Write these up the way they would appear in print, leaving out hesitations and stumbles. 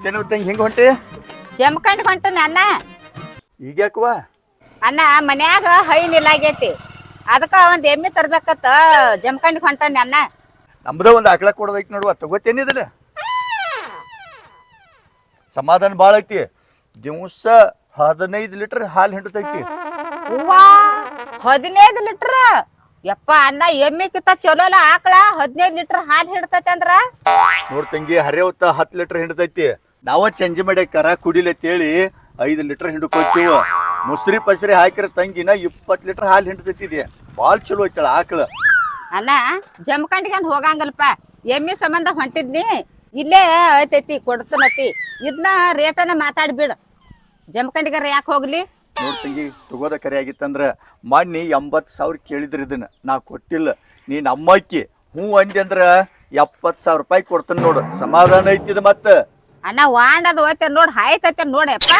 ಏನೋ ತಂಗಿ ಹೆಂಗ್ ಹೊಂಟಿ? ಜಮಖಂಡ್ ಹೊಂಟನ ಅಣ್ಣ. ಈಗ ಯಾಕವಾ? ಅಣ್ಣ ಮನ್ಯಾಗ ಹೈನಿಲ್ಲ ಆಗೈತಿ, ಅದಕ್ಕ ಒಂದ್ ಎಮ್ಮಿ ತರ್ಬೇಕತ್ತ ಜಮಖಂಡ್ ಹೊಂಟನ ಅಣ್ಣ. ನಮ್ದ ಒಂದ್ ಆಕಳ ಕೊಡೋದೈತಿ ನೋಡುವ, ತಗೋತೇನಿದಲ್ಲ. ಸಮಾಧಾನ ಬಾಳ ಐತಿ. ದಿವಸ 15 ಲೀಟರ್ ಹಾಲು ಹಿಂಡತೈತಿ. ಹೂವಾ 15 ಲೀಟರ್? ಯಪ್ಪ ಅಣ್ಣ, ಎಮ್ಮಿಕಿಂತ ಚಲೋಲ ಆಕಳ 15 ಲೀಟರ್ ಹಾಲು ಹಿಡ್ತೈತಿ ಅಂದ್ರ. ನೋಡ್ ತಂಗಿ, ಹರೇ ಹೊತ್ತ 10 ಲೀಟರ್ ಹಿಂಡತೈತಿ. ನಾವ ಚಂಜಿ ಮಾಡಿ ಕರ ಕುಡಿಲತ್ತೇಳಿ 5 ಲೀಟರ್ ಹಿಂಡ್ಕೊತೀವ. ಮುಸ್ರಿ ಪಸ್ರಿ ಹಾಕಿರ ತಂಗಿನ 20 ಲೀಟರ್ ಹಾಲು ಹಿಂಡತೈತಿ. ಬಾಳ್ ಚಲೋ ಐತಳ ಆಕಳ. ಅಣ್ಣ ಜಮಖಂಡಿಗೆ ಹೋಗಂಗಲ್ಪ, ಎಮ್ಮಿ ಸಂಬಂಧ ಹೊಂಟಿದ್ನಿ. ಇಲ್ಲೇ ಐತೈತಿ ಕೊಡ್ತನತಿ, ಇದನ್ನ ರೇಟನ್ನ ಮಾತಾಡ್ಬಿಡ. ಜಮಖಂಡಿಗಾರ ಯಾಕೆ ಹೋಗ್ಲಿ? ನೋಡ್ ತಂಗಿ, ತಗೋದ ಕರೆ ಆಗಿತ್ತಂದ್ರ ಮೊನ್ನೆ 80,000 ಕೇಳಿದ್ರಿ. ಇದನ್ನ ನಾ ಕೊಟ್ಟಿಲ್ಲ. ನೀ ನಮ್ಮಕ್ಕಿ ಹ್ಞೂ ಅಂದಿ ಅಂದ್ರ 70,000 ರೂಪಾಯಿ ಕೊಡ್ತಾನ ನೋಡು. ಸಮಾಧಾನ ಐತಿದ ಮತ್ತ. ಅಣ್ಣ ವಾಂಡದ ಹೋಯ್ತ ನೋಡ್, ಹಾಯ್ತೈತೆ ನೋಡಪ್ಪ.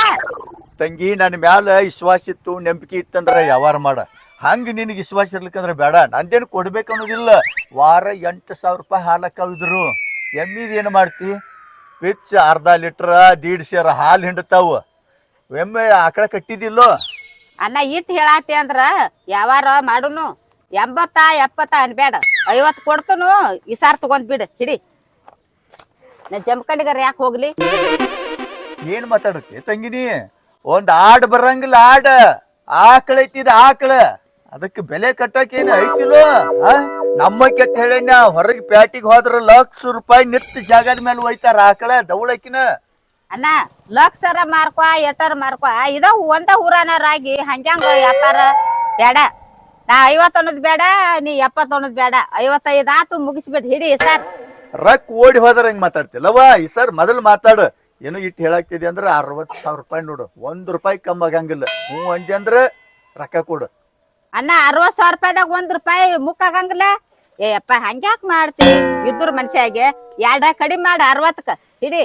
ತಂಗಿ, ನನ್ನ ಮ್ಯಾಲ ವಿಶ್ವಾಸ ಇತ್ತು, ನಂಬಿಕೆ ಇತ್ತಂದ್ರ ವ್ಯವಹಾರ ಮಾಡ. ಹಂಗ ನಿನಗೆ ವಿಶ್ವಾಸ ಇರ್ಲಿಕ್ಕಂದ್ರ ಬೇಡ. ನಂದೇನು ಕೊಡ್ಬೇಕು ಅನ್ನೋದಿಲ್ಲ. ವಾರ 8,000 ರೂಪಾಯಿ ಹಾಲಕ್ಕಾವಿದ್ರು. ಎಮ್ಮಿದ ಏನು ಮಾಡ್ತಿ? ಪಿಚ್ ಅರ್ಧ ಲೀಟ್ರ 1.5 ಸೇರ ಹಾಲು ಹಿಂಡತಾವ. ಎಮ್ಮೆ ಆಕಳ ಕಟ್ಟಿದಿಲ್ಲೋ? ಅಣ್ಣ ಇಟ್ಟು ಹೇಳಾತಿ ಅಂದ್ರ ಯಾವಾರ ಮಾಡುನು. 80 70 ಅನ್ಬೇಡ, 50 ಕೊಡ್ತನು. ಈ ಸಾರ್ ತಗೊಂಡ್ ಬಿಡು, ಹಿಡಿ. ನಾ ಜಮಖಂಡಿಗಾರ ಯಾಕೆ ಹೋಗ್ಲಿ? ಏನ್ ಮಾತಾಡುತ್ತೆ ತಂಗಿನಿ? ಒಂದ್ ಆಡ್ ಬರಂಗಿಲ್ಲ. ಆಕಳ ಐತಿದ ಆಕಳ, ಅದಕ್ಕೆ ಬೆಲೆ ಕಟ್ಟಕೇನು ಐತಿಲೋ? ನಮ್ಮಕ್ಕೆ ಅಂತ ಹೇಳ ಹೊರಗೆ ಪ್ಯಾಟಿಗೆ ಹೋದ್ರ 1,00,000 ರೂಪಾಯಿ ನಿತ್ ಜಾಗದ ಮೇಲೆ ಒಯ್ತಾರ ಆಕಳ ದವಳಕಿನ. ಅಣ್ಣ ಲಕ್ಷರ ಮಾರ್ಕೊ ಎಟರ್ ಮಾರ್ಕೊ, ಇದ ಒಂದ ಊರನಾರಾಗಿ ಹಂಗ್ಯಾಂಗ ವ್ಯಾಪಾರ ಬೇಡ. ನಾ 50 ಅನ್ನೋದ್ ಬೇಡ, ನೀ 70 ಅನ್ನೋದ್ ಬೇಡ. 55 ಆತು, ಮುಗಿಸ್ಬಿಡ್, ಹಿಡಿ ಸರ್. ರಕ್ ಓಡಿ ಹೋದ್ರ ಹಂಗ ಮಾತಾಡ್ತಿಲ್ಲವ? ಈ ಸರ್ ಮೊದಲು ಮಾತಾಡು. ಏನು ಇಟ್ಟು ಹೇಳಾಕ್ತಿದೆ ಅಂದ್ರ 60,000 ರೂಪಾಯಿ ನೋಡು. 1 ರೂಪಾಯಿ ಕಮ್ಮಿ ಆಗಂಗಿಲ್ಲ. ಹ್ಞೂ ಅಂದಿ ಅಂದ್ರ ರೊಕ್ಕ ಕೊಡು. ಅಣ್ಣ 60,000 ರೂಪಾಯಿದಾಗ 1 ರೂಪಾಯಿ ಮುಕ್ ಆಗಂಗಿಲ್ಲ. ಏಯಪ್ಪ ಹಂಗ್ಯಾಕ್ ಮಾಡ್ತಿ? ಇದ್ರ ಮನುಷ್ಯಾಗೆ 2 ಕಡಿಮೆ ಮಾಡ 60ಕ್ಕ, ಹಿಡಿ.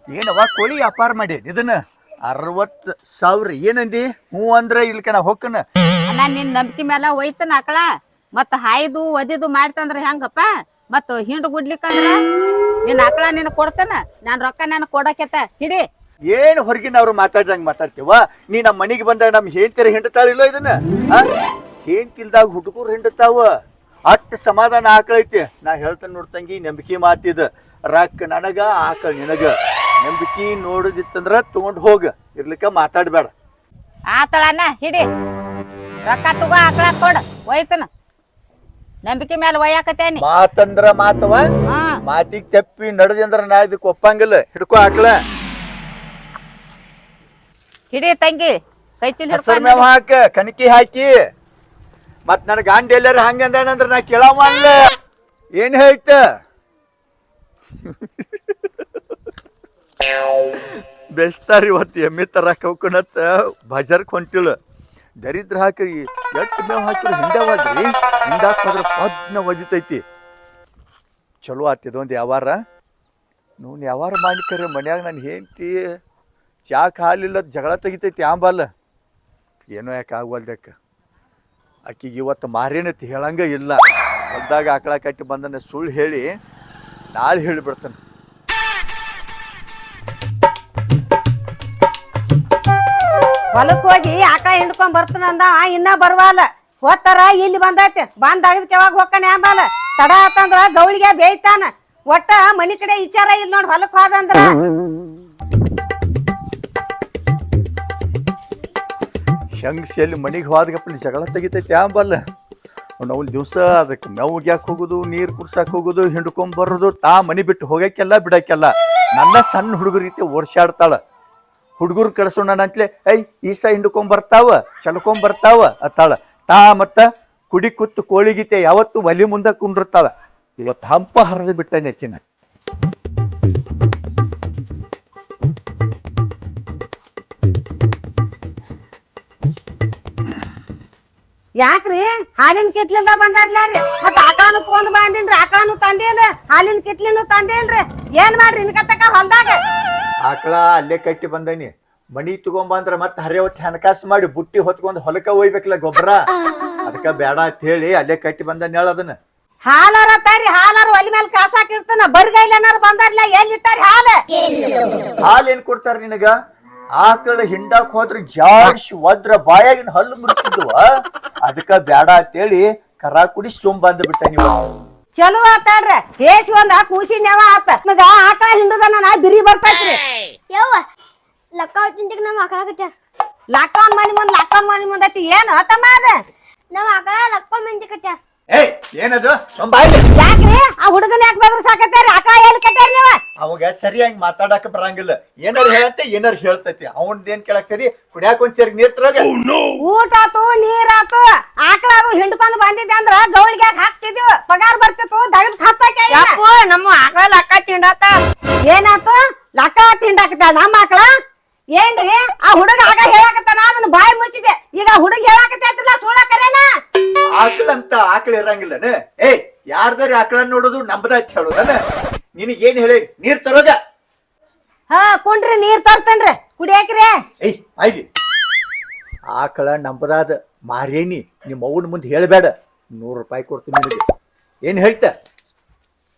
ಏನವ ಕೋಳಿ ವ್ಯಾಪಾರ ಮಾಡಿ ಇದನ್ನ 60,000 ಏನಂದಿ? ಹ್ಞೂ ಅಂದ್ರ ಇಲ್ಕನ ಹೊಕ್ಕನ. ಅಣ್ಣ ನಿನ್ ನಂಬಿಕೆ ಮೇಲೆ ಒಯ್ತನ ಆಕಳ, ಮತ್ತ ಹಾಯ್ದು ಒದಿದು ಮಾಡ್ತಂದ್ರ ಹೆಂಗಪ್ಪ? ಮತ್ತ ಹಿಂಡ್ ಗುಡ್ಲಿಕ್ಕಂದ್ರ ನಿನ್ ಆಕಳ ನಿನ್ ಕೊಡ್ತಾನ, ನಾನ್ ರೊಕ್ಕ ನಾನು ಕೊಡಕೇತ, ಹಿಡಿ. ಏನ್ ಹೊರಗಿನವ್ರು ಮಾತಾಡ್ದಂಗ ಮಾತಾಡ್ತೀವ? ನೀ ನಮ್ಮ ಮನಿಗೆ ಬಂದಾಗ ನಮ್ ಹೇಂತಿರ ಹಿಂಡತಾಳಿಲ್ಲೋ ಇದನ್ನ? ಹೇಂತಿಲ್ದಾಗ ಹುಡುಗರು ಹಿಂಡತಾವ. ಅಟ್ ಸಮಾಧಾನ ಆಕಳ ಐತಿ. ನಾ ಹೇಳ್ತೇನೆ ನೋಡ್ತಂಗಿ, ನಂಬಿಕೆ ಮಾತಿದ. ರೊಕ್ಕ ನನಗ, ಆಕಳ ನಿನಗ. ನಂಬಿಕೆ ನೋಡುದಿತ್ತಂದ್ರ ತಗೊಂಡ್ ಹೋಗ, ಇರ್ಲಿಕ್ಕ ಮಾತಾಡ್ಬೇಡ. ಆತಳಣ್ಣ, ಹಿಡಿ. ರೊಕ್ಕ ತಗೋ, ಆಕಳ ಕೊಡ, ಒಯ್ತನ. ನಂಬಿಕೆ ಮೇಲೆ ಒಯ್ಯಾಕತೇನಿ. ಮಾತಂದ್ರ ಮಾತವ, ಮಾತಿಗೆ ತೆಪ್ಪಿ ನಡದಿ ಅಂದ್ರ ನಾ ಇದಕ್ಕೆ ಒಪ್ಪಂಗಿಲ್ಲ. ಹಿಡ್ಕೊ ಆಕಳ, ಹಿಡಿ ತಂಗಿ. ಕೈ ಚೀಲ ಹಸರ್ ಮೇವ್ ಹಾಕ, ಕಣಕಿ ಹಾಕಿ. ಮತ್ ನನ್ ಗಾಂಡ್ ಎಲ್ಲಾರ ಹಂಗಂದ್ರ ನಾ ಕೇಳವಲ್ಲ. ಏನ್ ಹೇಳ್ತ? ಬೆಸ್ತಾರಿ ಇವತ್ತು ಎಮ್ಮೆ ತರಾಕ ಹೋಗ್ಕೊಳತ್ತ ಬಜಾರ್ಕ್ ಹೊಂಟಿಳ. ದರಿದ್ರ ಹಾಕ್ರಿ, ಎಟ್ ಮೇವ್ ಹಾಕಿರಿ ಹಿಂಡವಾದ್ರಿ. ಹಿಂಡಾಕ್ ಹೋದ್ರ ಪದ್ನ ಒದಿತೈತಿ. ಚಲೋ ಆತಿದ ಒಂದು ವ್ಯವಹಾರ. ನೋನ್ ವ್ಯವಹಾರ ಮಾಡ್ಲಿಕ್ಕರೆ ಮನ್ಯಾಗ ನಾನು ಹೆಂಡ್ತಿ ಚಾಕ್ ಹಾಲಿಲ್ಲ ಜಗಳ ತೆಗಿತೈತಿ ಆಂಬಲ್ಲ. ಏನೋ ಯಾಕೆ ಆಗ್ವಲ್ದಕ್ಕ. ಆಕಿಗೆ ಇವತ್ತು ಮಾರೇನೈತಿ ಹೇಳಂಗ ಇಲ್ಲ. ಹೊಲ್ದಾಗ ಆಕಳ ಕಟ್ಟಿ ಬಂದನ ಸುಳ್ಳು ಹೇಳಿ ನಾಳೆ ಹೇಳಿಬಿಡ್ತಾನೆ. ಹೊಲಕ್ ಹೋಗಿ ಆಕಳ ಹಿಂಡ್ಕೊಂಡ್ ಬರ್ತಾನ ಅಂದ, ಇನ್ನ ಬರ್ವಾಲ. ಹೋತಾರ ಇಲ್ಲಿ ಬಂದೈತಿ, ಬಂದಾಗಿದ್ಕ ಯಾವಾಗ ಹೋಗ್ತಾನೆ ಆಂಬಾಲ. ತಡ ಆತಂದ್ರ ಗೌಳಿಗೆ ಬೇಯ್ತಾನ. ಒಟ್ಟ ಮನಿ ಕಡೆ ವಿಚಾರ ಇಲ್ಲ ನೋಡ್. ಹೊಲಕ್ ಹೋದಂದ್ರ ಶಂಗ್ಸಿಯಲ್ಲಿ ಮನಿಗೆ ಹೋದ್ಗಪ್ಪಲಿ ಜಗಳ ತೆಗಿತೈತಿ ಆಂಬಲ್ಲ. ನಾವು ದಿವಸ ಅದಕ್ಕೆ ಮೇವು ಯಾಕೆ ಹೋಗುದು, ನೀರು ಕುಡ್ಸಕ್ ಹೋಗುದು, ಹಿಂಡ್ಕೊಂಬರೋದು. ತಾ ಮನಿ ಬಿಟ್ಟು ಹೋಗಕ್ಕೆಲ್ಲ ಬಿಡಕ್ಕೆಲ್ಲ. ನನ್ನ ಸಣ್ಣ ಹುಡುಗರ ರೀತಿ ಓಡ್ಸಾಡ್ತಾಳ. ಹುಡುಗರು ಕಳ್ಸೋಣ ಅಂತಲೇ ಈಸ ಹಿಂಡ್ಕೊಂಬರ್ತಾವ, ಚಲ್ಕೊಂಬರ್ತಾವ ಅತ್ತಾಳ. ತಾ ಮತ್ತ ಕುಡಿ ಕುತ್ತು ಕೋಳಿಗೀತೆ ಯಾವತ್ತು ಒಲಿ ಮುಂದೆ ಕುಂಡಿರ್ತಾಳ. ಇವತ್ತು ಹಂಪ ಹರಿದು ಬಿಟ್ಟ ನೆಚ್ಚಿನ. ಯಾಕ್ರಿ ಹಾಲಿನ ಕಿಟ್ಲಿಂದ ಬಂದಾಡ್ಲಾರಿ? ಮತ್ತ ಆಕಳನು ತಗೊಂಡ್ ಬಂದಿನ್ರಿ, ಆಕಳನು ತಂದಿಲ್ಲ, ಹಾಲಿನ ಕಿಟ್ಲಿನು ತಂದಿಲ್ರಿ. ಏನ್ ಮಾಡ್ರಿ ಇನ್ಕತ್ತಕ ಹೊಲ್ದಾಗ? ಆಕಳ ಅಲ್ಲೇ ಕಟ್ಟಿ ಬಂದನಿ. ಮನಿ ತಗೊಂಬಂದ್ರ ಮತ್ತ ಹರೇ ಹೊತ್ತು ಹಣಕಾಸು ಮಾಡಿ ಬುಟ್ಟಿ ಹೊತ್ಕೊಂಡ್ ಹೊಲಕ್ಕ ಒಯ್ಬೇಕಲ್ಲ ಗೊಬ್ಬರ. ಅದಕ್ಕ ಬೇಡ ಅಂತ ಹೇಳಿ ಅಲ್ಲೇ ಕಟ್ಟಿ ಬಂದನಿ. ಹೇಳ ಅದನ್ನ ಹಾಲಾರ ತಾರಿ ಹಾಲಾರ ಒಲಿ ಮೇಲೆ ಕಾಸಾಕಿರ್ತಾನ ಬರ್ಗೈಲೇನಾರ ಬಂದಾರ್ಲ ಎಲ್ಲಿ ಇಟ್ಟಾರಿ ಹಾಲ ಹಾಲ್ ಏನ್ ಕೊಡ್ತಾರ ನಿನಗ ಆಕಳ ಹಿಂಡಾಕ್ ಹೋದ್ರ ಜಾಡ್ಸಿ ಒದ್ರ ಬಾಯಾಗಿನ ಹಲ್ಲು ಮುರಿತಿದ್ವ ಅದಕ್ಕ ಬ್ಯಾಡ ಅಂತೇಳಿ ಕರ ಕುಡಿ ಸುಮ್ ಬಂದ್ ಬಿಟ್ಟ ನೀವು ಚಲೋ ಆತಾಡ್ರ ಹೇಸಿ ಒಂದ ಕೂಸಿ ನೆವ ಆತ ಮಗ ಆಕಳ ಹಿಂಡುದನ ನಾ ಬಿರಿ ಬರ್ತೈತ್ರಿ ಯವ್ವ ಲಕ್ಕ ಚಿಂತಿಗೆ ನಮ್ಮ ಆಕಳ ಕಟ್ಟ್ಯಾರ ಲಾಕ್ಡೌನ್ ಮನಿ ಮುಂದ್ ಐತಿ ಏನು ತಮ್ಮ ಅದ ನಮ್ಮ ಆಕಳ ಲಕ್ಕೊಂಡ್ ಮಂದಿ ಕಟ್ಟ್ಯಾರ ಏಯ್ ಏನದು ಸಂಬಾಯಿ ಯಾಕ್ರಿ ಆ ಹುಡುಗನ ಯಾಕೆ ಬೆದ್ರ ಸಾಕತ್ತಾರಿ ಆಕಳ ಎಲ್ಲಿ ಕಟ್ಟಾರಿ ನೀವ ಅವಾಗ ಸರಿಯಾಗಿ ಮಾತಾಡಕ ಬರಂಗಿಲ್ಲ ಏನಾರ ಹೇಳತ್ತೆ ಏನಾರ ಹೇಳ್ತೈತಿ ಅವನ್ದೇನ್ ಕೇಳಾಕ್ತದಿ ಕುಡಿಯಾಕ ಒಂದ್ ಸೇರಿ ನೀರ್ ತರೋಗ ಊಟ ಆತು ನೀರಾತು ಆಕಳ ಅದು ಹಿಂಡ್ಕೊಂಡ್ ಬಂದಿದ್ದೆ ಅಂದ್ರ ಗೌಳಿಗೆ ಹಾಕ್ತಿದ್ವಿ ಪಗಾರ ಬರ್ತಿತ್ತು ದಗದ್ ಹತ್ತಾಕ ನಮ್ಮ ಆಕಳ ಲಕ್ಕ ತಿಂಡಾತ ಏನಾತು ಲಕ್ಕ ತಿಂಡಾಕತ್ತ ನಮ್ಮ ಆಕಳ ಏನ್ರಿ ಆ ಹುಡುಗ ಆಗ ಹೇಳಾಕತ್ತಾನ ಅದನ್ನ ಬಾಯಿ ಮುಚ್ಚಿದೆ ಈಗ ಹುಡುಗ ಹೇಳಾಕತ್ತೈತ್ರಲ್ಲ ಸುಳ್ಳ ಕರೇನ ಆಕಳ ಅಂತ ಆಕಳ ಇರಂಗಿಲ್ಲನ ಏಯ್ ಯಾರ್ದಾರ ಆಕಳ ನೋಡೋದು ನಮ್ದಾಯ್ತು ಹೇಳೋದನ ನಿನಗೇನ್ ಹೇಳಿ ನೀರ್ ತರೋಗ ಹಾ ಕುಂಡ್ರಿ ನೀರ್ ತರ್ತೇನ್ರಿ ಕುಡಿಯಾಕ್ರಿ ಏಯ್ ಆಯ್ಲಿ ಆಕಳ ನಂಬದಾದ ಮಾರೇನಿ ನಿಮ್ಮ ಅವ್ವನ ಮುಂದೆ ಹೇಳಬೇಡ ₹100 ಕೊಡ್ತೀನಿ ನಿನಗೆ ಏನ್ ಹೇಳ್ತ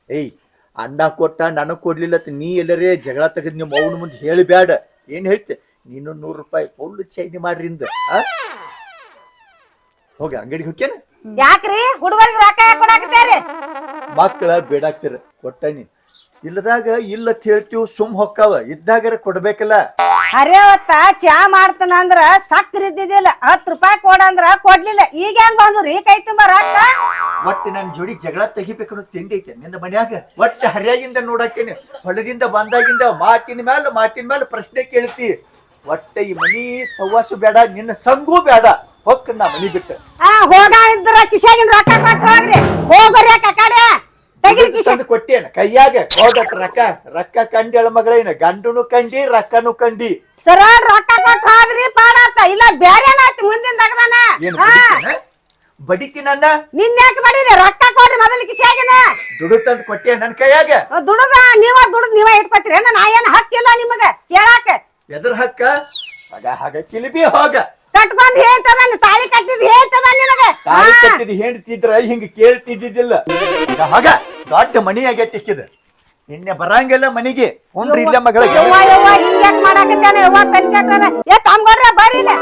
ಏಯ್ ಅಣ್ಣ ಕೊಟ್ಟ ನನಗ್ ಕೊಡ್ಲಿಲ್ಲ ನೀ ಎಲ್ಲರೇ ಜಗಳ ತೆಗೆದ್ ನಿಮ್ಮ ಅವ್ವನ ಮುಂದೆ ಹೇಳಬೇಡ ಏನ್ ಹೇಳ್ತೆ ನೀನು ₹100 ಫುಲ್ ಚೈನಿ ಮಾಡ್ರಿಂದ ಹೋಗಿ ಅಂಗಡಿಗೆ ಹೋಗ್ಯಾನ ಯಾಕ್ರಿ ಹುಡುಗರಿಗೆ ರೊಕ್ಕ ಯಾಕೆ ಕೊಡಾಕತ್ತೀರಿ ಮಕ್ಕಳ ಬೇಡಾಕ್ತಿರ ಕೊಟ್ಟನಿ ಇಲ್ಲದಾಗ ಇಲ್ಲ ಹೇಳ್ತೀವಿ ಸುಮ್ ಹೊಕ್ಕಾವ ಇದ್ದಾಗರ ಕೊಡ್ಬೇಕಲ್ಲ ಅರೇ ಅವತ್ತ ಚಾ ಮಾಡ್ತಾನ ಅಂದ್ರ ಸಕ್ರಿ ಇದ್ದಿದ್ದಿಲ್ಲ ₹10 ಕೊಡಂದ್ರ ಕೊಡ್ಲಿಲ್ಲ ಈಗ ಹೆಂಗ್ ಬಂದ್ರಿ ಕೈ ತುಂಬ ರೊಕ್ಕ ಒಟ್ಟು ನನ್ ಜೋಡಿ ಜಗಳ ತೆಗಿಬೇಕನ್ನೋ ತಿಂಡಿ ಐತೆ ನಿನ್ನ ಮನ್ಯಾಗ ಒಟ್ಟು ಹರ್ಯಾಗಿಂದ ನೋಡಾಕೇನೆ ಹೊಲದಿಂದ ಬಂದಾಗಿಂದ ಮಾತಿನ ಮೇಲೆ ಪ್ರಶ್ನೆ ಕೇಳ್ತಿ ಒಟ್ಟ ಈ ಮನಿ ಸವಾಸು ಬೇಡ ನಿನ್ನ ಸಂಗೂ ಬೇಡ ಹೊಕ್ಕ ನಾ ಮನಿ ಬಿಟ್ಟ ಹೋಗ ಇದ್ರ ಕಿಶಾಗಿನ ರೊಕ್ಕ ಕೊಟ್ಟು ಹೋಗ್ರಿ ಹೋಗ್ರಿ ಕಡೆ ತೆಗಿರಿ ಕಿಶ ಕೊಟ್ಟೇನ ಕೈಯಾಗ ಹೋಗತ್ ರೊಕ್ಕ ಕಂಡಿ ಮಗಳೇನ ಗಂಡುನು ಕಂಡಿ ರೊಕ್ಕನು ಕಂಡಿ ಸರ ರೊಕ್ಕ ಕೊಟ್ಟು ಹೋದ್ರಿ ಪಾಡಾತ ಇಲ್ಲ ಬೇರೆನಾಯ್ತು ಮುಂದಿನ ತಗದಾನ ಏನು ಬಡಿತೀನನ್ನ ನಿನ್ಯಾಕೆ ಮಾಡಿರಿ ರೊಕ್ಕ ಕೊಡ್ರಿ ಮೊದಲ ಕಿಶಾಗಿನ ದುಡು ತಂದ್ ಕೊಟ್ಟೆ ನನ್ ಕೈಯಾಗ ದುಡುದ್ ನೀವ ಇಟ್ಕೊತೀರಿ ನಾ ಏನ್ ಹಕ್ಕಿಲ್ಲ ನಿಮಗ ಕೇಳಾಕ ಎದ್ರ ಹಕ್ಕ ಹಾಗ ಕಿಲಿಬಿ ಹೋಗ ಕಟ್ಕೊಂಡ್ ಹೇಳ್ತದ ತಾಳಿ ಕಟ್ಟಿದ್ ಹೇಳ್ತದ ನಿನಗ ತಾಳಿ ಕಟ್ಟಿದ್ ಹೇಳ್ತಿದ್ರ ಹಿಂಗ ಕೇಳ್ತಿದ್ದಿದ್ದಿಲ್ಲ ಹಾಗ ದೊಡ್ಡ ಮನಿ ಆಗೈತಿಕ್ಕಿದ ನಿನ್ನೆ ಬರಂಗಿಲ್ಲ ಮನಿಗೆ ಹುನ್ರಿ ಇಲ್ಲ ಮಗಳಿಗೆ ಹಿಂಗ್ಯಾಕ್ ಮಾಡಾಕತ್ತಾನೆ ಯವ್ವ ತಲೆ ಕೆಟ್ಟದ ತಮ್ಗೊಡ್ರ ಬರ್ರಿಲ್ಲ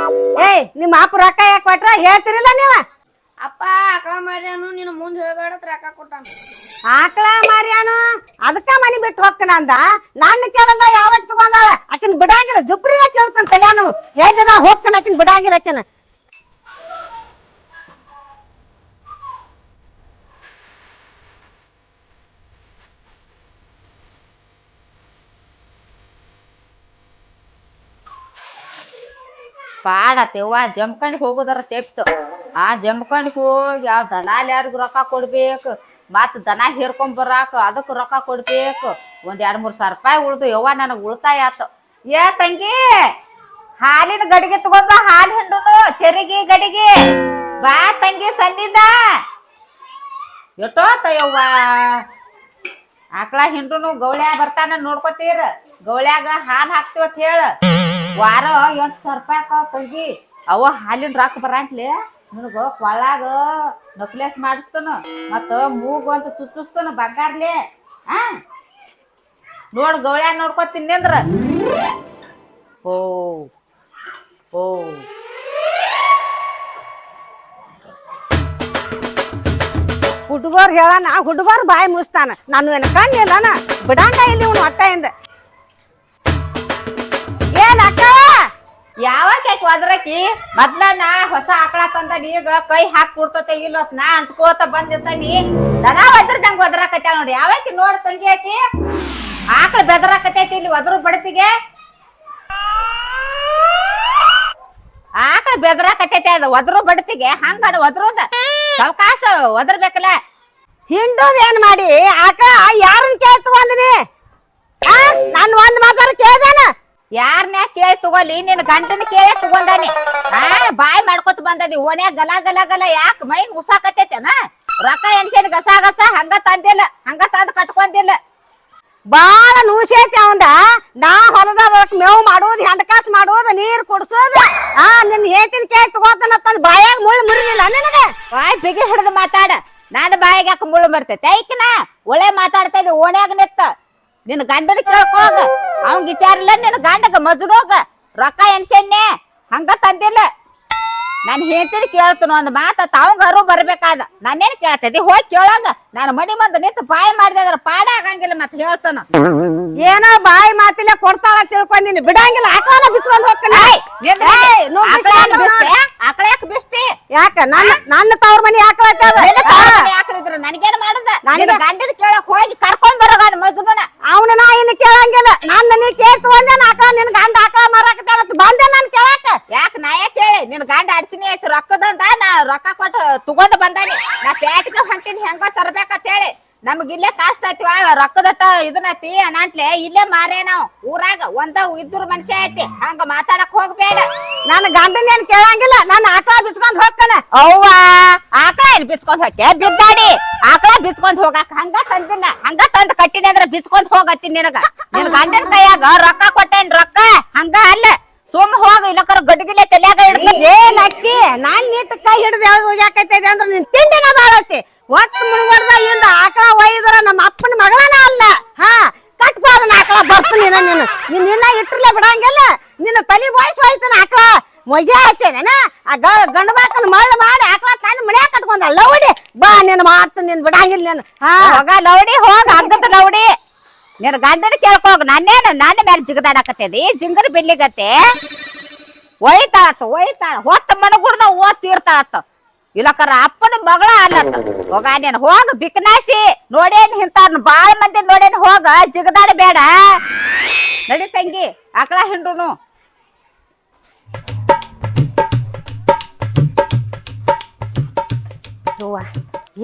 ಏಯ್ ನಿಮ್ಮ ಅಪ್ಪ ರೊಕ್ಕ ಯಾಕೆ ಕೊಟ್ರ ಹೇಳ್ತಿರಿಲ್ಲ ನೀವ ಅಪ್ಪ ಆಕಳ ಮಾಡ್ಯಾನು ನೀನು ಮುಂದೆ ಹೇಳಬೇಡ ರೊಕ್ಕ ಕೊಟ್ಟಾನ ಆಕಳ ಮಾರ್ಯಾನು ಅದಕ್ಕ ಮನಿ ಬಿಟ್ಟು ಹೋಗ್ತಾನ ಅಂದ ನನ್ನ ಕೇಳಂದ ಯಾವಾಗ ತಗೊಂಡಾಳ ಆಕಿನ್ ಬಿಡಂಗಿಲ್ಲ ಜುಬ್ರಿನ ಕೇಳ್ತಾನ ಕಲ್ಯಾಣ ಏನ್ ಹೋಗ್ತಾನ ಆಕಿನ್ ಬಿಡಂಗಿಲ್ಲ ಆಕಿನ ಪಾಡತ್ತೇವ್ವ ಜಮ್ಕಂಡ್ ಹೋಗುದಾರ ತೆಪ್ತು ಆ ಜಮ್ಕಂಡ್ ಹೋಗಿ ಯಾವ ದಲಾಲ್ ಯಾರಿಗ ರೊಕ್ಕ ಕೊಡ್ಬೇಕು ಮತ್ ದನ ಹೇರ್ಕೊಂಡ್ ಬರಾಕ ಅದಕ್ ರೊಕ್ಕ ಕೊಡ್ಬೇಕು ಒಂದ್ 2-3 ಸಾವಿರ ರೂಪಾಯಿ ಉಳ್ದು ಯವ್ವ ನನಗ್ ಉಳಿತಾಯ ಆತು ಏ ತಂಗಿ ಹಾಲಿನ ಗಡಿಗೆ ತಗೊಂಡ್ ಬಾ ಹಾಲು ಹಿಂಡುನು ಚೆರಿಗೆ ಗಡಿಗೆ ಬಾ ತಂಗಿ ಸನ್ನಿದ ಎಷ್ಟೋತ ಯವ್ವ ಆಕಳ ಹಿಂಡುನು ಗೌಳ್ಯಾ ಬರ್ತಾನ ನೋಡ್ಕೊತೀರ ಗೌಳ್ಯಾಗ ಹಾಲ್ ಹಾಕ್ತಿವತ್ ಹೇಳ ವಾರ 8,000 ರೂಪಾಯಿ ತಂಗಿ ಅವ ಹಾಲಿನ ರೊಕ್ಕ ಬರಂತ್ಲೆ ನಿನಗ ಕೊಳ್ಳಾಗ ನಕ್ಲೆಸ್ ಮಾಡಿಸ್ತಾನ ಮತ್ತ ಮೂಗು ಅಂತ ಚುಚ್ಚಿಸ್ತಾನ ಬಂಗಾರ್ಲೆ ನೋಡ್ ಗೌಳ್ಯಾ ನೋಡ್ಕೊತೀನಿ ಅಂದ್ರ ಓ ಹುಡುಗರು ಹೇಳಣ ಹುಡುಗರು ಬಾಯಿ ಮುಸ್ತಾನ ನಾನು ಏನ ಕಣ್ಣಿಲ್ಲನ ಬಿಡಂಗ ಇಲ್ಲಿ ಇವನು ಹೊಟ್ಟೆಯಿಂದ ಏನ್ ಅಕ್ಕ ಯಾವಾಗ ಒದ್ರಕಿ ಮೊದ್ಲ ನಾ ಹೊಸ ಆಕಳ ತಂದನಿ ಈಗ ಕೈ ಹಾಕಿ ಕೊಡ್ತತೆ ಇಲ್ಲ ನಾ ಹಂಚ್ಕೋತ ಬಂದಿರ್ತಾನಿ ದನ ಒದ್ರದಂಗ ಒದ್ರಾಕತ್ತ ನೋಡಿ ಯಾವಾಗ ನೋಡ್ ತಂಗಿ ಆಕಿ ಆಕಳ ಬೆದರಾಕತೈತಿ ಇಲ್ಲಿ ಒದ್ರು ಬಡತಿಗೆ ಆಕಳ ಬೆದರಾಕತೈತಿ ಅದ ಒದ್ರು ಬಡತಿಗೆ ಹಂಗ ಒದ್ರೋದ ಅವಕಾಶ ಒದರ್ಬೇಕಲ್ಲ ಹಿಂಡೋದ್ ಏನ್ ಮಾಡಿ ಆಕ ಯಾರನ್ನ ಕೇಳಿ ತಗೊಂದಿನಿ ನಾನು ಒಂದ್ ಮಾತಾರ ಕೇಳ್ದಾನ ಯಾರನ್ಯಾ ಕೇಳಿ ತಗೋಲಿ ನಿನ್ ಗಂಡನ ಕೇಳಿ ತಗೊಂಡಾನಿ ಬಾಯ್ ಮಾಡ್ಕೊತ ಬಂದದಿ ಓಣ್ಯಾಗ ಗಲ ಗಲ ಗಲ ಯಾಕ ಮೈನ್ ಉಸಾಕತೈತೆನ ರೊಕ್ಕ ಎಣ್ಸೇನ್ ಗಸ ಗಸ ಹಂಗ ತಂದಿಲ್ಲ ಹಂಗ ತಂದ್ ಕಟ್ಕೊಂದಿಲ್ಲ ಬಾಳ ನೂಸೈತಿ ಅವಂದ ನಾ ಹೊಲದಾಗ ಮೇವು ಮಾಡೋದು ಹೆಂಡಕಾಸ್ ಮಾಡೋದು ನೀರ್ ಕುಡ್ಸೋದು ನಿನ್ ಹೇಳ್ತೀನಿ ಕೇಳಿ ತಗೋತಾನ ಬಾಯಾಗ ಮುಳ್ಳು ಮುರಿಲಿಲ್ಲ ನಿನಗ ಬಾಯ್ ಬಿಗಿ ಹಿಡ್ದು ಮಾತಾಡ ನಾನು ಬಾಯಿಗೆ ಹಾಕ ಮುಳ್ಳು ಬರ್ತೈತೆ ಐಕಿನ ಒಳ್ಳೆ ಮಾತಾಡ್ತಾ ಇದ್ದೆ ಓಣ್ಯಾಗ ನಿತ್ತ ನಿನ್ ಗಂಡನ ಕೇಳ್ಕೋಗ ಅವ್ನ್ ವಿಚಾರ ಇಲ್ಲ ನಿನ್ ಗಂಡಗ ಮಜುರೋಗ ರೊಕ್ಕ ಎನ್ಸೆಣ್ಣೆ ಹಂಗ ತಂದಿಲ್ಲ ನಾನು ಹೇಳ್ತೀನಿ ಕೇಳ್ತೀನಿ ಒಂದ್ ಮಾತ ತಾವಂಗಾರು ಬರ್ಬೇಕಾದ ನಾನೇನ್ ಕೇಳ್ತೈತಿ ಹೋಗಿ ಕೇಳಂಗ ನಾನು ಮನಿ ಮುಂದೆ ನಿಂತು ಬಾಯಿ ಮಾಡಿದೆ ಅದ್ರ ಪಾಡ ಆಗಂಗಿಲ್ಲ ಮತ್ತೆ ಹೇಳ್ತಾನ ಏನೋ ಬಾಯಿ ಮಾತಿಲ್ಲ ಕೊಡ್ತಾಳ ತಿಳ್ಕೊಂಡಿನಿ ಬಿಡಂಗಿಲ್ಲ ಆಕಳನ ಬಿಚ್ಕೊಂಡ್ ಹೋಗ್ತಾನೆ ಆಕಳ ಯಾಕೆ ಬಿಸ್ತಿ ಯಾಕ ನನ್ನ ತವ್ರ ಮನಿ ಆಕಳ ಆಕಳಿದ್ರು ನನಗೇನ್ ಮಾಡುದ ನನಗೆ ಗಂಡನ ಕೇಳಕ್ ಹೋಗಿ ಕರ್ಕೊಂಡ್ ಬರೋಗ ಮಜುನ ಅವನ ನಾ ಇನ್ನು ಕೇಳಂಗಿಲ್ಲ ನನ್ನ ನೀ ಕೇಳ್ತು ಒಂದೇ ಆಕಳ ನಿನ್ ಗಂಡ ಆಕಳ ಮಾರಾಕತ್ತಾಳ ಬಂದೆ ನಾನ್ ಕೇಳಾಕ ಯಾಕೆ ನಾ ಯಾಕೆ ಕೇಳಿ ನಿನ್ ಗಂಡ ಅಡ್ಸಿನಿ ಆಯ್ತು ರೊಕ್ಕದಂತ ನಾ ರೊಕ್ಕ ಕೊಟ್ಟು ತಗೊಂಡ್ ಬಂದಾನಿ ನಾ ಪೇಟಿಗೆ ಹೊಂಟಿನಿ ಹೆಂಗೋ ತರ್ಬೇಕಂತ ಹೇಳಿ ನಮಗ್ ಇಲ್ಲೇ ಕಷ್ಟ ಐತಿವ ರೊಕ್ಕದಟ್ಟ ಇದನ್ನತಿ ಅನಾಂತ್ಲೆ ಇಲ್ಲೇ ಮಾರೇ ನಾವ್ ಊರಾಗ ಒಂದ ಇದ್ರ ಮನುಷ್ಯ ಐತಿ ಹಂಗ ಮಾತಾಡಕ್ ಹೋಗ್ಬೇಡ ನನ್ನ ಗಂಡನ ಏನ್ ಕೇಳಂಗಿಲ್ಲ ನನ್ನ ಆಕಳ ಬಿಚ್ಕೊಂಡ್ ಹೋಗ್ತಾನೆ ಅವ್ವ ಆಕಳ ಏನ್ ಬಿಚ್ಕೊಂಡ್ ಹೋಗ್ತೆ ಬಿದ್ದಾಡಿ ಆಕಳ ಬಿಚ್ಕೊಂಡ್ ಹೋಗಾಕ ಹಂಗ ತಂದಿಲ್ಲ ಹಂಗ ತಂದ್ ಕಟ್ಟಿನಿ ಅಂದ್ರ ಬಿಚ್ಕೊಂಡ್ ಹೋಗತ್ತೀನಿ ನಿನಗ ನಿನ್ ಗಂಡನ ಕೈಯಾಗ ರೊಕ್ಕ ಕೊಟ್ಟೇನ್ ರೊಕ್ಕ ಹಂಗ ಅಲ್ಲ ಸುಮ್ ಹೋಗ ಇಲ್ಲಕರ ಗಡ್ಗಿಲೆ ತಲ್ಯಾಗ ಹಿಡ್ದ ಏನ್ ಅಕ್ಕಿ ನಾನ್ ನೀಟ್ ಕೈ ಹಿಡಿದು ಹೋಗ್ಯಾಕೈತೈತೆ ಅಂದ್ರೆ ನಿನ್ ತಿಂಡಿನ ಬಾಳತಿ ಒಟ್ಟು ಮುಳುಗಡ್ದ ಇಂದ ಆಕಳ ಒಯ್ದ್ರ ನಮ್ಮ ಅಪ್ಪನ ಮಗಳನ ಅಲ್ಲ ಹಾ ಕಟ್ಕೋದನ ಆಕಳ ಬರ್ತೀನಿ ನೀನು ನಿನ್ನ ಇಟ್ಟಿರ್ಲೆ ಬಿಡಂಗಿಲ್ಲ ನಿನ್ನ ತಲಿ ಬೋಯ್ಸ್ ಹೋಯ್ತಾನ ಆಕಳ ಮಜಾ ಹಚ್ಚೇನ ಆ ಗಂಡ ಬಾಕನ್ ಮಳ್ಳ ಮಾಡಿ ಆಕಳ ತಂದು ಮನ್ಯಾಗ ಕಟ್ಕೊಂಡ ಲೌಡಿ ಬಾ ನೀನು ಮಾಡ್ತೀನಿ ನೀನ್ ಬಿಡಂಗಿಲ್ಲ ನೀನು ಹಾ ಹೋಗ ಲೌಡಿ ಹೋಗ ಹಗ್ಗದ ಲೌಡಿ ನಿನ್ ಗಂಡನ ಕೇಳ್ಕೋಗ ನನ್ನೇನು ನನ್ನ ಮೇಲೆ ಜಿಗದಾಡಕತ್ತೇದಿ ಜಿಂಗರ್ ಬಿಲ್ಲಿಗತ್ತೆ ಒಯ್ತಾಳತ್ತ ಹೊತ್ತ ಮನಗುಡ್ದ ತೀರ್ತಾಳತ್ತ ಇಲ್ಲಕರ ಅಪ್ಪನ ಮಗಳ ಅಲ್ಲತ್ತ ಹೋಗ ನೀನ್ ಹೋಗ ಬಿಕ್ನಾಸಿ ನೋಡೇನ್ ಇಂತಾರ್ನ ಬಾಳ ಮಂದಿ ನೋಡೇನ್ ಹೋಗ ಜಿಗದಾಡ ಬೇಡ ನಡಿ ತಂಗಿ ಆಕಳ ಹಿಂಡುನು ಅವ್ವ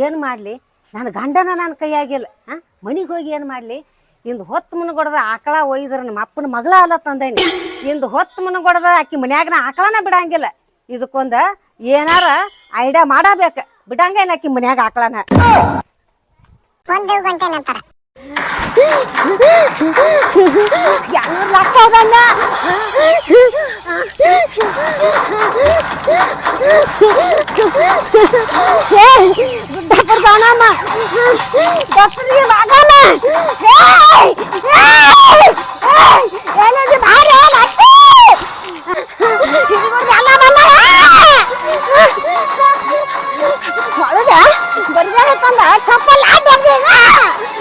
ಏನ್ ಮಾಡ್ಲಿ ನನ್ನ ಗಂಡನ ನನ್ನ ಕೈಯಾಗಿಲ್ಲ ಹಾ ಮನಿಗೆ ಹೋಗಿ ಏನ್ ಮಾಡ್ಲಿ ಇಂದು ಹೊತ್ತು ಮುನಗೊಡದ ಆಕಳ ಒಯ್ದ್ರ ನಮ್ಮ ಅಪ್ಪನ ಮಗಳ ಅಲ್ಲ ತಂದೇನಿ ಇಂದು ಹೊತ್ತು ಮುನಗೊಡದ ಆಕಿ ಮನ್ಯಾಗನ ಆಕಳನ ಬಿಡಂಗಿಲ್ಲ ಇದಕ್ಕೊಂದ ಏನಾರ ಐಡಿಯಾ ಮಾಡಬೇಕ ಬಿಡಂಗಿಲ್ಲ ಆಕಿ ಮನ್ಯಾಗ ಆಕಳನ ಒಂದು ಗಂಟೆ ನಂತರ 200 ಲಕ್ಷ ಅದನ್ನ ಗುಡ್ಡಪ್ಪರ ದಾನಮ್ಮ ಡಾಕ್ಟರ್ಗೆ ಬಾಗಮ್ಮ ಏನಿದೆ ಭಾರಿ ಒಳಗ ಬರ್ಬೇಡ ತಂದ ಚಪ್ಪಲ್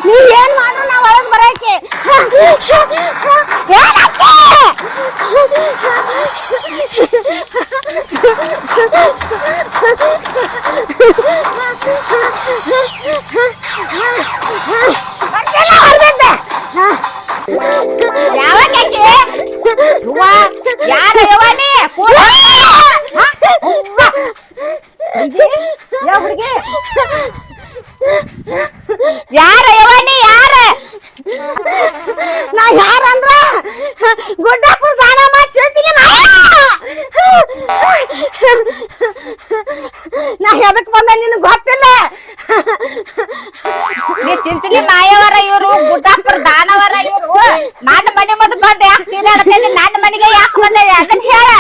ನೀ ಏನ್ ಮಾಡ್ರು ನಾ ಒಳಗ್ ಬರಕ್ಕೆ ಯಾರ ಯವನಿ ಯಾರ ನಾ ಯಾರಂದ್ರ ಗುಡ್ಡಪ್ಪನ ದಾನಮ್ಮ ಚೇಚಿಗೆ ನಾ ಎದಕ್ ಬಂದ ನಿನಗೆ ಗೊತ್ತಿಲ್ಲ ನೀ ಚಿಂಚಲಿ ಮಾಯವರ ಇವರು ಗುಡ್ಡಪ್ಪರ ದಾನವರ ಇವರು ನನ್ನ ಮನೆ ಮುಂದೆ ಬಂದೆ ಯಾಕೆ ಸೀದಾಡ್ತೇನೆ ನನ್ನ ಮನೆಗೆ ಯಾಕೆ ಬಂದೆ ಅದನ್ನ ಹೇಳ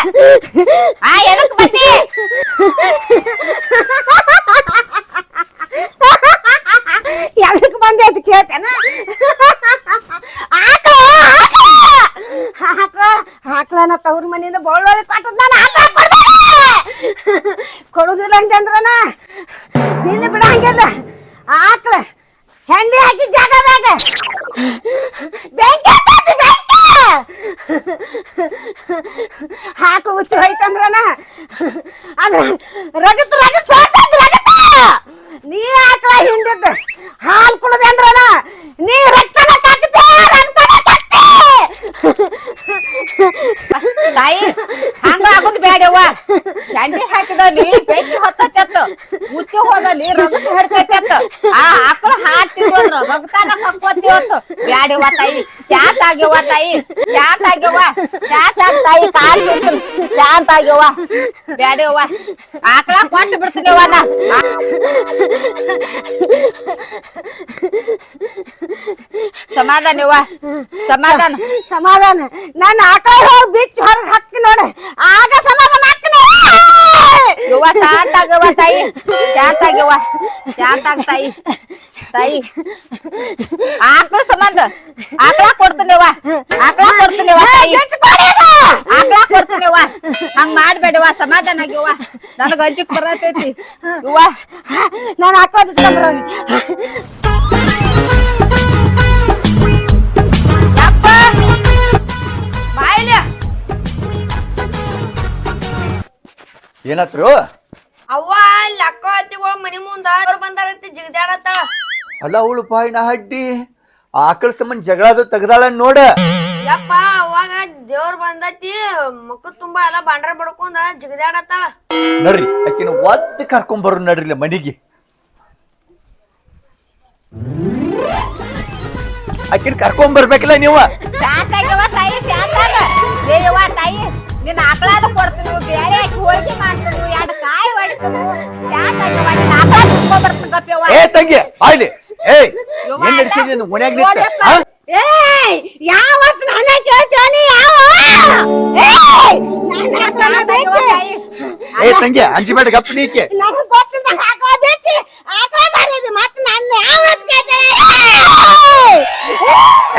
ಎದಕ್ ಬಂದಿ ಎದಕ್ ಬಂದೆ ಅಂತ ಕೇಳ್ತೇನ ಆಕಳನ ತವ್ರ ಮನೆಯಿಂದ ಬೊಳ್ಳೊಳ್ಳಿ ಕೊಟ್ಟದ್ ನಾನು ಆಕಳ ಕೊಡುದಿಲ್ಲ ಅಂತಂದ್ರನ ನೀನು ಬಿಡಂಗಿಲ್ಲ ಆಕಳ ಹೆಂಡಿ ಹಾಕಿ ಜಾಗದಾಗ ಬೆಂಕಿ ಆಕಳ ಹುಚ್ಚು ಹೋಯ್ತಂದ್ರನ ಅದ ರಗತ್ ಸೋತದ್ ರಗತ ನೀ ಆಕಳ ಹಿಂಡಿದ್ದ ಹಾಲು ಕುಡದೆ ಅಂದ್ರನ ನೀ ರಕ್ತನ ಕಾಕ್ತೆ ರಕ್ತನ ಕಾಕ್ತೆ ತಾಯಿ ಹಂಗ ಆಗುದ್ ಬೇಡವ್ವ ಚಂಡಿ ಹಾಕಿದಲ್ಲಿ ಬೆಂಕಿ ಹೊತ್ತೈತೆ ಮುಚ್ಚಿ ಹೋದಲ್ಲಿ ರಗತ ಹಿಡ್ತೈತೆ ಆ ಆಕಳ ಹಾಕ್ತಿದ್ರು ರಗತಾನ ಕಕ್ಕೋತಿವತ್ತು ಬ್ಯಾಡವ್ವ ತಾಯಿ ಶಾಂತ ಆಗ್ಯವ್ವ ತಾಯಿ ಶಾಂತ ಆಗ್ಯವ್ವ ಶಾಂತ ಆಗ್ ತಾಯಿ ಕಾಲ್ ಬಿಡ್ತೀನಿ ಶಾಂತ ಆಗ್ಯವ್ವ ಬ್ಯಾಡವ್ವ ಆಕಳ ಕೊಟ್ಟು ಬಿಡ್ತೀನಿವ್ವ ನಾ ಸಮಾಧಾನವ್ವ ಸಮಾಧಾನ ಸಮಾಧಾನ ನನ್ನ ಆಕಳ ಹೋಗಿ ಬಿಚ್ಚ ಹೊರಗೆ ಹಾಕಿ ನೋಡ ಆಗ ಸಮಾಧಾನ ಹಾಕ್ತೀನಿ ಯವ್ವ ಶಾಂತಾಗವ್ವ ತಾಯಿ ಶಾಂತಾಗವ್ವ ಶಾಂತಾಗ ತಾಯಿ ಆಕಳ ಸಂಬಂಧ ಆಕಳ ಕೊಡ್ತೀನಿವ್ವ ತಾಯಿ ಆಕಳ ಕೊಡ್ತೀನಿವ್ವ ಹಂಗ್ ಮಾಡ್ಬೇಡವ್ವ ಸಮಾಧಾನ ಆಗ್ಯವ್ವ ನನಗ ಅಂಜಿಕ್ ಬರತೈತಿ ಯವ್ವ ನಾನು ಆಕಳ ಬಿಸ್ಕೊಂಡ್ಬರೋಗಿ ಯಪ್ಪ ಬಾಯಿಲೆ ಏನಾತ್ರು ಅವ್ವ ಅಲ್ಲಿ ಅಕ್ಕ ಅತ್ತಿಗಳು ಮನಿ ಮುಂದ ಅವ್ರು ಬಂದಾರಂತೆ ಜಿಗದಾಡತ್ತಾಳ. ಅಲ್ಲ ಅವಳು ಪಾಯಿನ ಹಡ್ಡಿ ಆಕಳ ಸಂಬಂಧ ಜಗಳ ತೆಗ್ದಾಳ ನೋಡ. ಯಪ್ಪ ಅವಾಗ ದೇವ್ರ ಬಂದತಿ ಮುಖ ತುಂಬಾ ಎಲ್ಲ ಬಂಡ್ರ ಬಡ್ಕೊಂಡ ಜಿಗದಾಡತ್ತಾಳ. ನಡ್ರಿ ಆಕಿನ ಒದ್ದು ಕರ್ಕೊಂಡ್ ಬರು ನಡ್ರಿಲ್ಲ ಮನಿಗೆ. ಆಕಿನ ಕರ್ಕೊಂಡ್ ಬರ್ಬೇಕಲ್ಲ ನೀವ. ಶಾಂತಾಗವ್ವ ತಾಯಿ ಶಾಂತಾಗ ಏಯವ್ವ ತಾಯಿ ನಿನ್ನ ಆಕಳಾದ ಕೊಡ್ತೀನಿ ಬೇರೆ ಹಾಕಿ ಹೋಳಿಗೆ ಮಾಡ್ತೀನಿ ಎರಡು ಕಾಯಿ ಹೊಡಿತೀನಿ ಶಾಂತಾಗವ್ವ ನಿನ್ನ ಆಕಳ ಕುತ್ಕೊಂಡ್ ಬರ್ತೀನಿ ಗಪ್ಯವ್ವ. ಏ ತಂಗಿ ಆಯ್ಲಿ ಏಯ್ ಏನ್ ನಡೆಸಿದಿ ನೀನು ಮನ್ಯಾಗ ನಿಂತ ಹಾ? ಏಯ್ ಯಾವತ್ ನನ್ನ ಕೇಳ್ತಾನೆ ಯಾವ ಏ ತಂಗಿ ಅಂಜಿಬೇಡ ಗಪ್ಪ ನೀಕೆ. ನನಗೆ ಗೊತ್ತಿಲ್ಲ ಆಕಳ ಬೆಚ್ಚಿ ಆಕಳ ಮಾರಿದ ಮತ್ತೆ ನನ್ನ ಯಾವತ್ ಕೇಳ್ತಾನೆ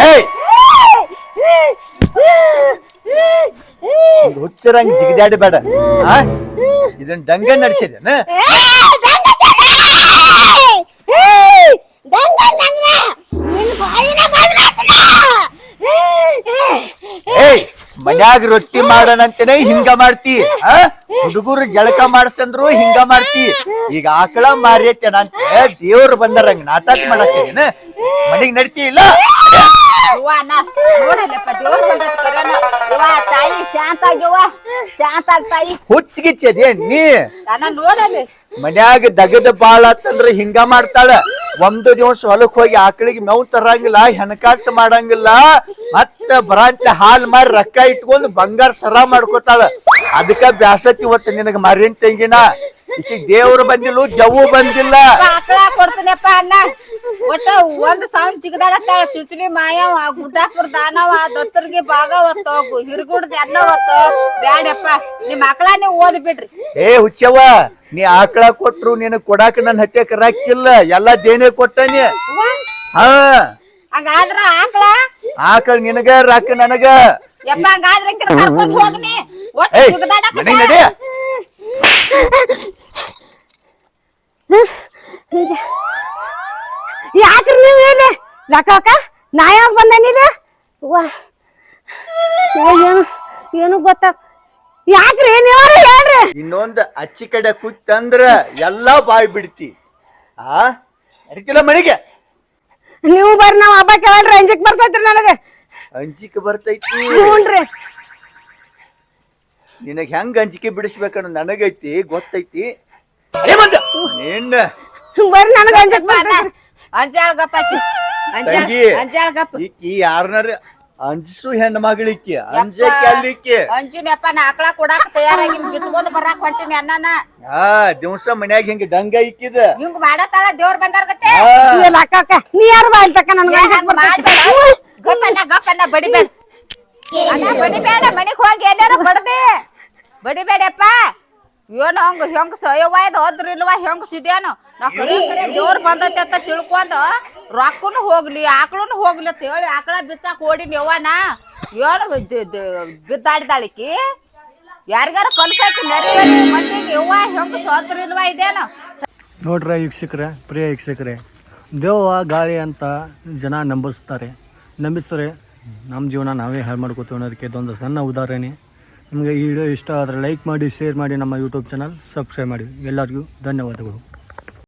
ಏಯ್ ಹುಚ್ಚರಂಗ್ ಜಿಗಿದಾಡಿ ಬೇಡ ಹಾ ಇದನ್ನ ಡಂಗ ನಡೆಸಿದೇನ. ಏಯ್ ಮನ್ಯಾಗ ರೊಟ್ಟಿ ಮಾಡೋಣಂತೇನೆ ಹಿಂಗ ಮಾಡ್ತಿ ಹುಡುಗರು ಜಳಕ ಮಾಡ್ಸಂದ್ರು ಹಿಂಗ ಮಾಡ್ತಿ. ಈಗ ಆಕಳ ಮಾರಿಯತ್ತೇನಂತ ದೇವ್ರು ಬಂದಾರಂಗ ನಾಟಕ ಮಾಡತ್ತೇನ ಮನಿಗ್ ನಡ್ತಿ ಇಲ್ಲ. ತಾಯಿ ಶಾಂತಾಗ್ಯವ್ವ ಶಾಂತಾಗ ತಾಯಿ ಹುಚ್ಚಿಗಿಚ್ಚದೆ ನೀ ನೋಡಲಿ ಮನ್ಯಾಗ ದಗದ ಬಾಳ ಅಂತಂದ್ರ ಹಿಂಗ ಮಾಡ್ತಾಳ. ಒಂದು ದಿವಸ ಹೊಲಕ್ ಹೋಗಿ ಆಕಳಿಗೆ ಮೇವ್ ತರಂಗಿಲ್ಲ ಹೆಣಕಾಸ ಮಾಡಂಗಿಲ್ಲ ಮತ್ತ ಬರಾಂತ ಹಾಲ್ ಮಾರಿ ರೊಕ್ಕ ಇಟ್ಕೊಂಡ್ ಬಂಗಾರ ಸರ ಮಾಡ್ಕೋತಾಳ. ಅದಕ್ಕ ಬ್ಯಾಸತಿ ಇವತ್ತು ನಿನಗ ಮಾರಿನ ತಂಗಿನ ಈಕಿ ದೇವ್ರು ಬಂದಿಲ್ಲ ಜವ್ವು ಬಂದಿಲ್ಲ. ಆಕಳ ಕೊಡ್ತೀನಪ್ಪ ಅಣ್ಣ ಒಟ್ಟ ಒಂದ್ ಸಾಂಗ್ ಜಿಗದಾಡತ್ತಾಳ ಚುಚಲಿ ಮಾಯವ ಗುಡ್ಡಾಪುರ ದಾನವ ದತ್ತರ್ಗಿ ಭಾಗವತ್ತು ಹಿರಗುಡ್ದ ಎಲ್ಲ ಹೊತ್ತು ಬ್ಯಾಡಪ್ಪ ನಿಮ್ ಆಕಳ ನೀವು ಓದ್ ಬಿಡ್ರಿ. ಏ ಹುಚ್ಚವ್ವ ನೀ ಆಕಳ ಕೊಟ್ರು ನೀನ್ ಕೊಡಾಕ ನನ್ ಹತ್ಯಕ್ ರಾಕಿಲ್ಲ ಎಲ್ಲಾ ದೇನೆ ಕೊಟ್ಟನಿ. ಹಾ ಹಂಗಾದ್ರ ಆಕಳ ನಿನಗ ರಾಕ ನನಗ. ಯಪ್ಪ ಹಂಗಾದ್ರ ಕರ್ಕೊಂಡ್ ಹೋಗ್ನಿ ಒಟ್ಟ ಏಯ್ ಜಿಗದಾಡಕ ಮನೆಗ್ ನಡಿ. ಯಾಕ್ರಿ ನೀವು ಇಲ್ಲಿ ಲಕ್ಕ ನಾ ಯಾವಾಗ ಬಂದೇನಿಲ್ಲ ಏನು ಏನು ಗೊತ್ತ ಯಾಕ್ರಿ ನೀವ್ರಿ ಹೇಳ್ರಿ. ಇನ್ನೊಂದ್ ಅಚ್ಚಿ ಕಡೆ ಕೂತಂದ್ರ ಎಲ್ಲಾ ಬಾಯ್ ಬಿಡ್ತಿ. ಆ ನಡಿತಿಲ್ಲ ಮನೆಗೆ. ನೀವು ಬರ್ರಿ ನಾವ್ ಹಬ್ಬ ಕೇಳ್ರಿ ಅಂಜಿಕ್ ಬರ್ತೈತ್ರಿ ನನಗೆ. ಅಂಜಿಕೆ ಬರ್ತೈತಿ ಹ್ಞೂನ್ರಿ ನಿನಗ್ ಹೆಂಗ್ ಅಂಜಿಕೆ ಬಿಡಿಸ್ಬೇಕನ್ನ ನನಗೈತಿ ಗೊತ್ತೈತಿ. ನಿನ್ನ ಬರ್ರಿ ನನಗೆ ಅಂಜಿಕ್ ಬರ್ತೈತ್ರಿ. ಅಂಜಾಳ ಗಪ್ಪಾಕಿ ತಂಗಿ ಅಂಜಾಳ ಗಪ್ಪ ಈಕಿ ಯಾರನಾರ ಅಂಜಿಸು ಹೆಣ್ಣು ಮಗಳಿಕ್ಕಿ ಅಂಜಕ್ಕೆ ಅಲ್ಲಿಕ್ಕಿ. ಅಂಜುನಪ್ಪ ನಾ ಆಕಳ ಕೊಡಾಕ ತಯಾರಾಗಿ ಬಿಚ್ಕೊಂಡ್ ಬರಾಕ್ ಹೊಂಟಿನಿ ಅನ್ನನ ದಿವ್ಸ ಮನ್ಯಾಗ ಹಿಂಗ ಡಂಗ ಇಕ್ಕಿದ ಹಿಂಗ್ ಮಾಡತಾಳ ದೇವ್ರ ಬಂದಾರ ಗತ್ತೆ ಲಕ್ಕ ನೀ ಯಾರು ಬಾಯ್ ತಕ್ಕ ನನಗೆ ಗಪ್ಪನ್ನ ಬಡಿಬೇಡ ಬಡಿಬೇಡ ಮನಿಗ್ ಹೋಗಿ ಎಲ್ಲಾರ ಬಡಿಬೇಡಪ್ಪ ಏನು ಹಂಗ ಹೆಂಗ ಸಯವಾಯ್ದ ಹೋದ್ರಿಲ್ವಾ ಹೆಂಗ ಸಿದ್ಯಾನು ನಾ ಕರೆ ದೇವ್ರ ಬಂದೈತಿ ಅಂತ ತಿಳ್ಕೊಂಡ ರೊಕ್ಕನು ಹೋಗ್ಲಿ ಆಕಳನು ಹೋಗ್ಲಿ ಅಂತ ಹೇಳಿ ಆಕಳ ಬಿಚ್ಚಾಕ ಓಡಿನಿ ಯವ್ವನ ಏನು ಬಿದ್ದಾಡಿದಾಳಿಕಿ ಯಾರಿಗಾರ ಕಲ್ಸಾಕಿ ನೆರವೇರಿ ಮಂದಿಗೆ ಯವ್ವ ಹೆಂಗ ಸೋದ್ರಿಲ್ವಾ ಇದೇನು. ನೋಡ್ರೆ ವೀಕ್ಷಕರೇ ಪ್ರಿಯ ವೀಕ್ಷಕರೇ ದೇವ ಗಾಳಿ ಅಂತ ಜನ ನಂಬಿಸ್ತಾರೆ ನಮ್ಮ ಜೀವನ ನಾವೇ ಹಾಳು ಮಾಡ್ಕೋತೀವಿ ಅನ್ನೋದಕ್ಕೆ ಇದೊಂದು ಸಣ್ಣ ಉದಾಹರಣೆ. ನಿಮಗೆ ಈ ವಿಡಿಯೋ ಇಷ್ಟ ಆದರೆ ಲೈಕ್ ಮಾಡಿ ಶೇರ್ ಮಾಡಿ ನಮ್ಮ ಯೂಟ್ಯೂಬ್ ಚಾನಲ್ ಸಬ್ಸ್ಕ್ರೈಬ್ ಮಾಡಿ. ಎಲ್ಲರಿಗೂ ಧನ್ಯವಾದಗಳು.